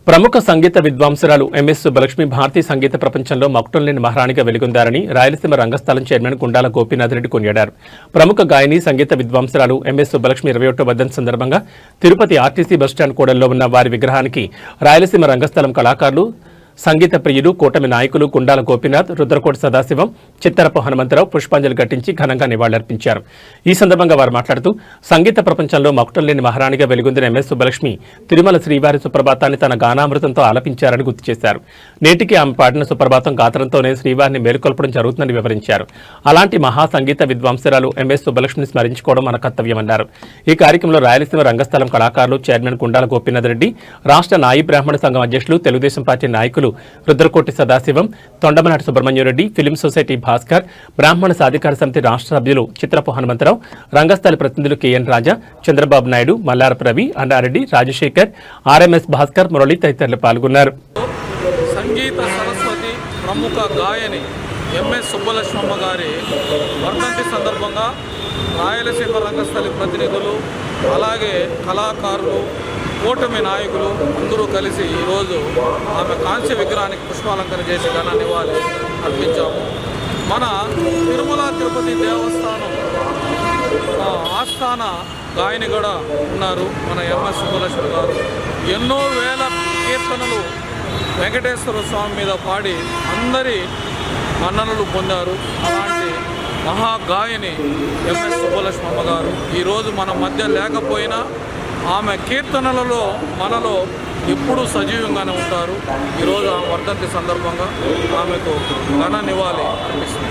ప్రముఖ సంగీత విద్వాంసురాలు ఎంఎస్ సుబ్బలక్ష్మి భారతీయ సంగీత ప్రపంచంలో మకుటంలేని మహారాణిగా వెలుగొందారని రాయలసీమ రంగస్థలం చైర్మన్ గుండాల గోపీనాథ్ రెడ్డి కొనియాడారు. ప్రముఖ గాయని సంగీత విద్వాంసురాలు ఎంఎస్ సుబ్బలక్ష్మి 21వ వర్ధంతి సందర్భంగా తిరుపతి ఆర్టీసీ బస్టాండ్ కూడలిలో ఉన్న వారి విగ్రహానికి రాయలసీమ రంగస్థలం కళాకారులు, సంగీత ప్రియులు, కూటమి నాయకులు గుండాల గోపీనాథ్, రుద్రకోటి సదాశివం, చిత్తరపు హనుమంతరావు పుష్పాంజలి ఘటించి ఘనంగా నివాళులర్పించారు. ఈ సందర్భంగా వారు మాట్లాడుతూ సంగీత ప్రపంచంలో మకుటంలేని మహారాణిగా వెలుగొందిన ఎంఎస్ సుబ్బలక్ష్మి తిరుమల శ్రీవారి సుప్రభాతాన్ని తన గానామృతంతో ఆలపించారని గుర్తు చేశారు. నేటికి ఆమె పాడిన సుప్రభాతం గాత్రంతోనే శ్రీవారిని మేలుకొల్పడం జరుగుతుందని వివరించారు. అలాంటి మహా సంగీత విద్వాంసురాలు ఎంఎస్ సుబ్బలక్ష్మిని స్మరించుకోవడం మన కర్తవ్యమన్నారు. ఈ కార్యక్రమంలో రాయలసీమ రంగస్థలం కళాకారులు, చైర్మన్ గుండాల గోపీనాథ్ రెడ్డి, రాష్ట్ర నాయి బ్రాహ్మణ సంఘం అధ్యక్షులు, తెలుగుదేశం పార్టీ నాయకులు రుద్రకోటి సదాశివం, తొండమనాటి సుబ్రహ్మణ్యరెడ్డి, ఫిలిం సొసైటీ భాస్కర్, బ్రాహ్మణ సాధికార సమితి రాష్ట్ర సభ్యులు చిత్రపు హనుమంతరావు, రంగస్థల ప్రతినిధులు కెఎన్ రాజా, చంద్రబాబు నాయుడు, మల్లారపు రవి, అన్నారెడ్డి, రాజశేఖర్, ఆర్ఎంఎస్ భాస్కర్, మురళి తదితరులు పాల్గొన్నారు. సంగీత సరస్వతి ప్రముఖ గాయని ఎంఎస్ సుబ్బలక్ష్మమ్మ గారి వర్ధంతి సందర్భంగా రాయలసీమ రంగస్థలి ప్రతినిధులు, అలాగే కళాకారులు, కూటమి నాయకులు అందరూ కలిసి ఈరోజు ఆమె కాంస్య విగ్రహానికి పుష్పాలంకరణ చేసి ఘన నివాళి అర్పించాము. మన తిరుమల తిరుపతి దేవస్థానం ఆస్థాన గాయని కూడా ఉన్నారు మన ఎంఎస్ సుబ్బలక్ష్మి గారు. ఎన్నో వేల కీర్తనలు వెంకటేశ్వర స్వామి మీద పాడి అందరి మన్ననలు పొందారు. అలాంటి మహాగాయని ఎంఎస్ సుబ్బలక్ష్మమ్మ గారు ఈరోజు మన మధ్య లేకపోయినా ఆమె కీర్తనలలో మనలో ఎప్పుడూ సజీవంగానే ఉంటారు. ఈరోజు ఆమె వర్ధంతి సందర్భంగా ఆమెకు ఘన నివాళి అర్పిస్తుంది.